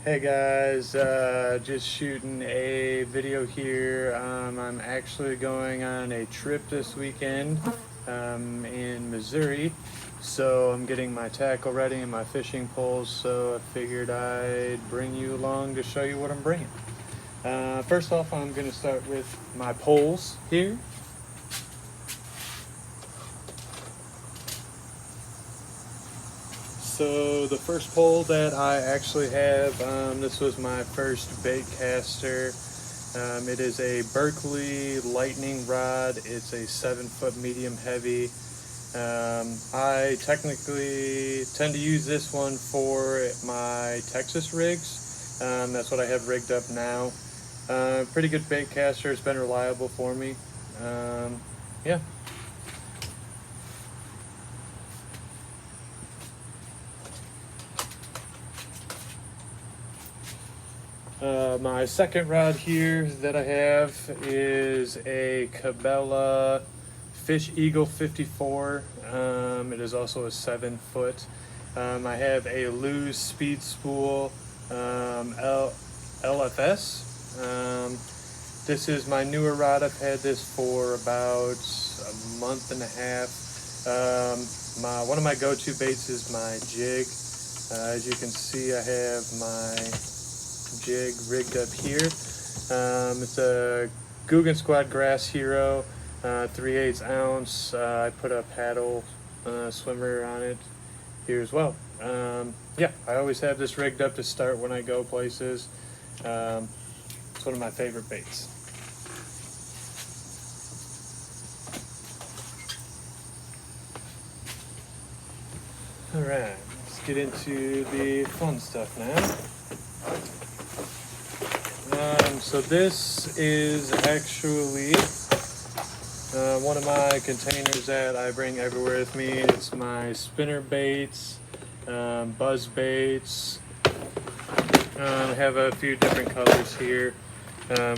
Hey guys, just shooting a video here. I'm actually going on a trip this weekend in Missouri, so I'm getting my tackle ready and my fishing poles, so I figured I'd bring you along to show you what I'm bringing. First off, I'm going to start with my poles here. So the first pole that I actually have, this was my first bait caster. It is a Berkley Lightning Rod. It's a 7-foot medium heavy. I technically tend to use this one for my Texas rigs. That's what I have rigged up now. Pretty good bait caster. It's been reliable for me. Yeah. My second rod here that I have is a Cabela Fish Eagle 54. It is also a 7-foot. I have a Lew's Speed Spool LFS. This is my newer rod. I've had this for about a month and a half. One of my go-to baits is my jig. As you can see, I have my jig rigged up here. It's a Googan Squad Grass Hero, 3/8 ounce. I put a paddle swimmer on it here as well. Yeah, I always have this rigged up to start when I go places. It's one of my favorite baits. All right, let's get into the fun stuff now. So this is actually one of my containers that I bring everywhere with me. It's my spinner baits, buzz baits. I have a few different colors here.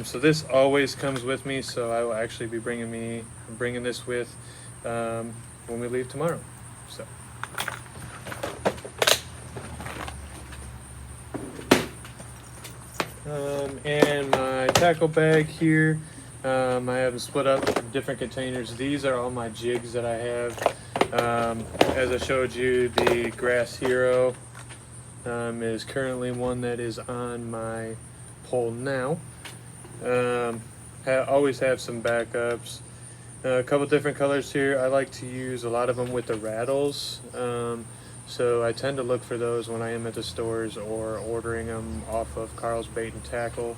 So this always comes with me, so I will actually be bringing this with when we leave tomorrow. So. And my tackle bag here, I have them split up in different containers. These are all my jigs that I have. As I showed you, the Grass Hero is currently one that is on my pole now. Always have some backups. A couple different colors here. I like to use a lot of them with the rattles. So I tend to look for those when I am at the stores or ordering them off of Carl's Bait and Tackle.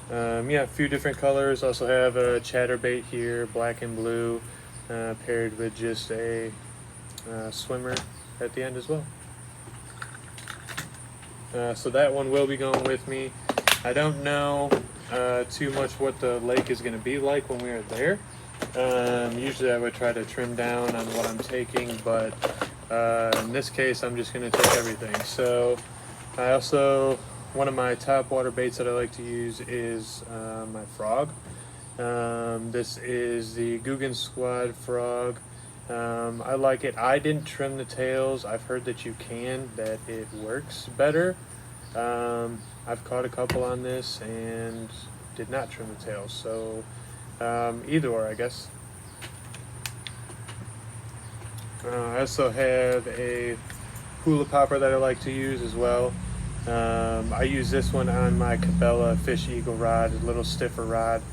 Yeah, a few different colors. Also have a chatterbait here, black and blue, paired with just a swimmer at the end as well. So that one will be going with me. I don't know too much what the lake is going to be like when we are there. Usually I would try to trim down on what I'm taking, but in this case I'm just going to take everything. So one of my top water baits that I like to use is my frog. This is the Googan Squad frog. I like it. I didn't trim the tails. I've heard that you can, that it works better. I've caught a couple on this and did not trim the tails, so either or, I guess. I also have a hula popper that I like to use as well. I use this one on my Cabela Fish Eagle rod, a little stiffer rod,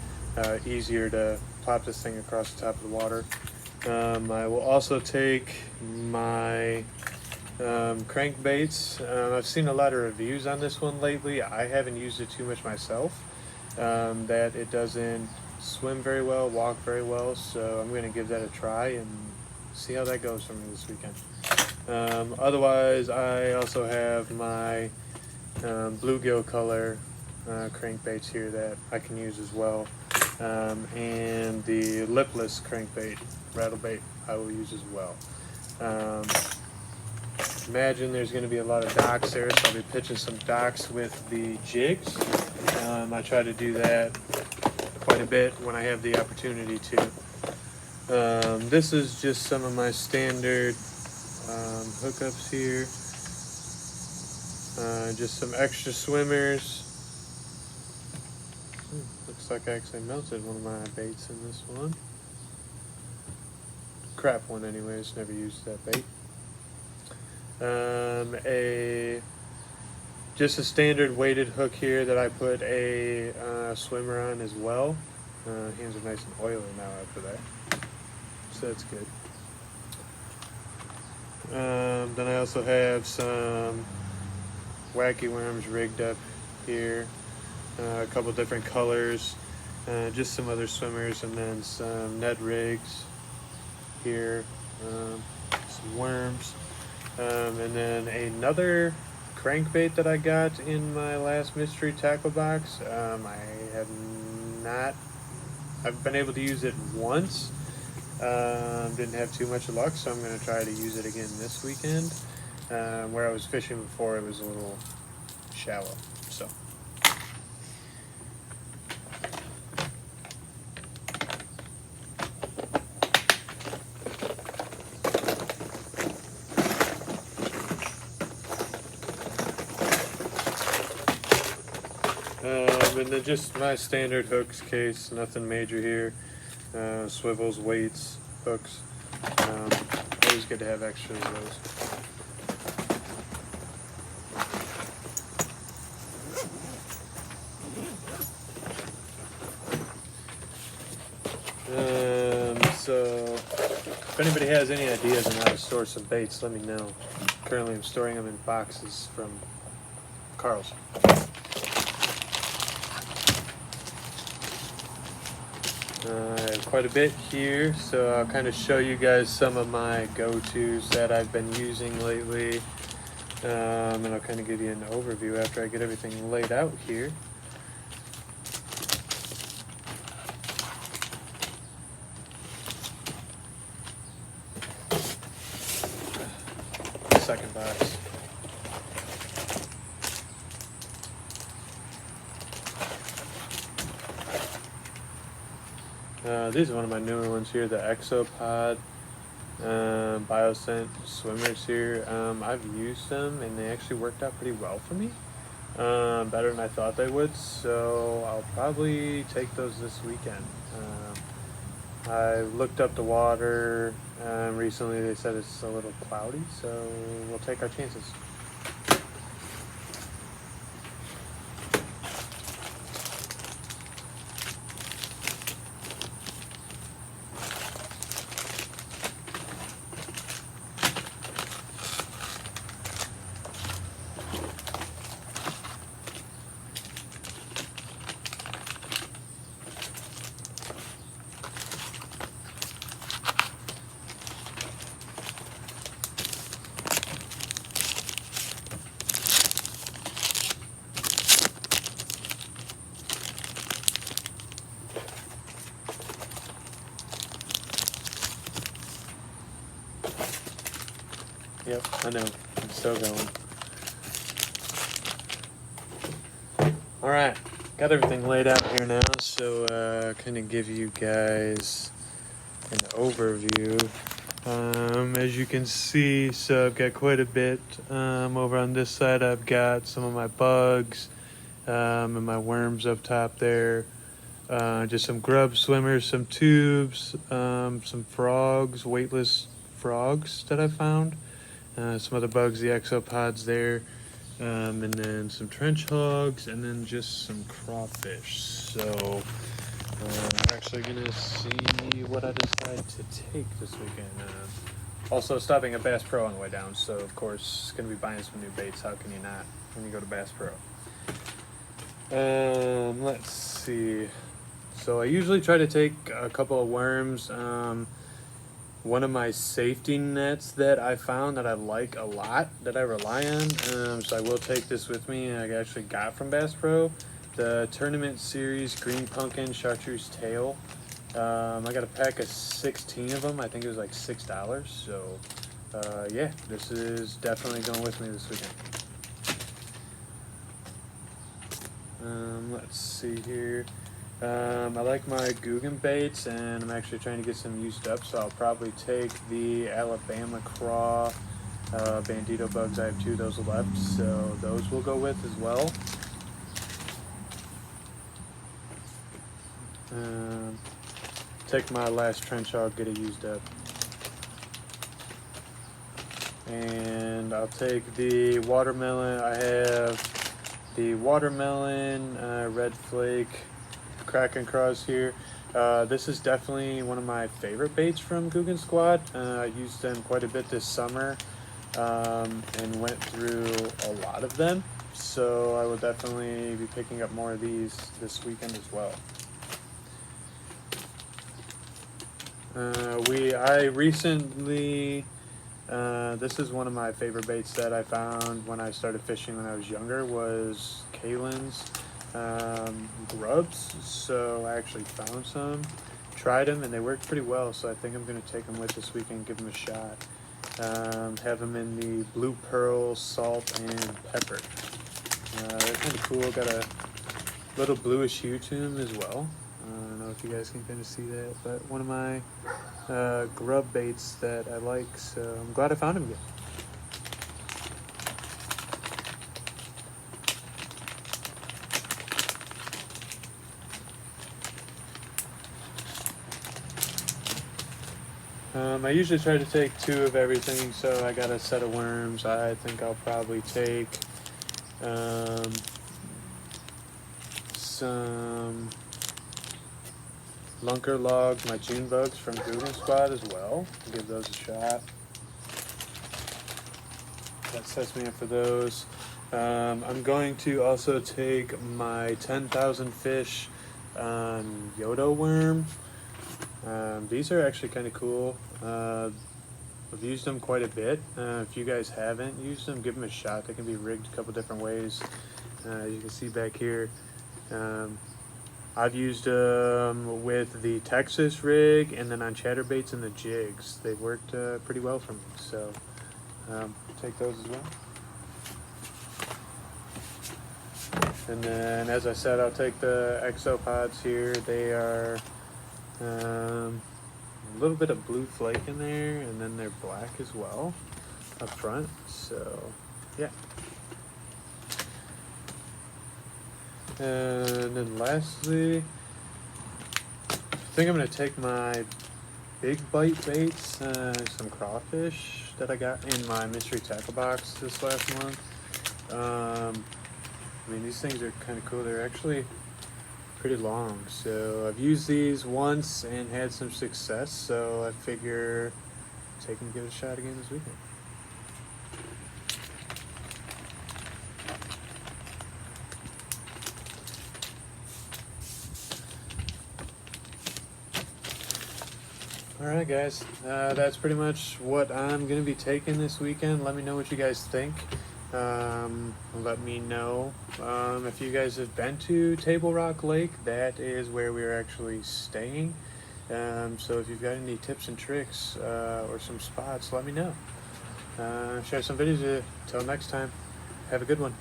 easier to plop this thing across the top of the water. I will also take my crankbaits. I've seen a lot of reviews on this one lately. I haven't used it too much myself. That it doesn't swim very well, walk very well, so I'm going to give that a try and see how that goes for me this weekend. Otherwise, I also have my bluegill color crankbaits here that I can use as well, and the lipless crankbait, rattle bait, I will use as well. Imagine there's going to be a lot of docks there, so I'll be pitching some docks with the jigs. I try to do that quite a bit when I have the opportunity to. This is just some of my standard hookups here. Just some extra swimmers. Looks like I actually melted one of my baits in this one. Crap one anyways, never used that bait. Just a standard weighted hook here that I put a swimmer on as well. Hands are nice and oily now after that, so that's good. Then I also have some wacky worms rigged up here, a couple different colors, just some other swimmers, and then some Ned rigs here, some worms, and then another crankbait that I got in my last mystery tackle box. I've been able to use it once. Didn't have too much luck, so I'm going to try to use it again this weekend. Where I was fishing before, it was a little shallow, so. And then just my standard hooks case, nothing major here. Swivels, weights, hooks. Always good to have extras of those. So if anybody has any ideas on how to store some baits, let me know. Currently I'm storing them in boxes from Carl's. I have quite a bit here, so I'll kind of show you guys some of my go-tos that I've been using lately, and I'll kind of give you an overview after I get everything laid out here. Second box. These are one of my newer ones here, the Exopod Bioscent swimmers here. I've used them and they actually worked out pretty well for me, better than I thought they would, so I'll probably take those this weekend. I looked up the water recently. They said it's a little cloudy, so we'll take our chances. Yep, I know. I'm still going. Alright, got everything laid out here now, so kind of give you guys an overview. As you can see, so I've got quite a bit. Over on this side, I've got some of my bugs and my worms up top there. Just some grub swimmers, some tubes, some frogs, weightless frogs that I found. Some other bugs, the exopods there, and then some trench hogs, and then just some crawfish. So we're actually gonna see what I decide to take this weekend. Also stopping at Bass Pro on the way down, so of course gonna be buying some new baits. How can you not when you go to Bass Pro? Let's see. So I usually try to take a couple of worms. One of my safety nets that I found that I like a lot, that I rely on, so I will take this with me, I actually got from Bass Pro, the Tournament Series Green Pumpkin Chartreuse Tail. I got a pack of 16 of them. I think it was like $6, so yeah, this is definitely going with me this weekend. Let's see here. I like my Googan baits, and I'm actually trying to get some used up, so I'll probably take the Alabama Craw Bandito bugs, I have 2 of those left, so those will go with as well. Take my last trench hog, get it used up. And I'll take the watermelon. I have the watermelon, red flake, Kraken Cross here. This is definitely one of my favorite baits from Googan Squad. I used them quite a bit this summer and went through a lot of them. So I will definitely be picking up more of these this weekend as well. I recently, this is one of my favorite baits that I found when I started fishing when I was younger, was Kalen's grubs. So I actually found some, tried them, and they worked pretty well. So I think I'm going to take them with this weekend, give them a shot. Have them in the blue pearl, salt, and pepper. They're kind of cool, got a little bluish hue to them as well. I don't know if you guys can kind of see that, but one of my grub baits that I like, so I'm glad I found him again. I usually try to take 2 of everything, so I got a set of worms. I think I'll probably take some Lunker Logs, my June bugs from Googan Squad as well. I'll give those a shot. That sets me up for those. I'm going to also take my 10,000 fish Yodo worm. These are actually kind of cool. I've used them quite a bit. If you guys haven't used them, give them a shot. They can be rigged a couple different ways. As you can see back here, I've used them with the Texas rig and then on chatterbaits and the jigs. They worked pretty well for me, so take those as well. And then, as I said, I'll take the Exopods here. They are a little bit of blue flake in there, and then they're black as well up front. So, yeah. And then lastly, I think I'm going to take my big bite baits, some crawfish that I got in my mystery tackle box this last month. I mean, these things are kind of cool. They're actually pretty long. So I've used these once and had some success. So I figure take and give it a shot again this weekend. Alright guys, that's pretty much what I'm going to be taking this weekend. Let me know what you guys think. Let me know if you guys have been to Table Rock Lake. That is where we're actually staying. So if you've got any tips and tricks or some spots, let me know. Share some videos. Till next time, have a good one.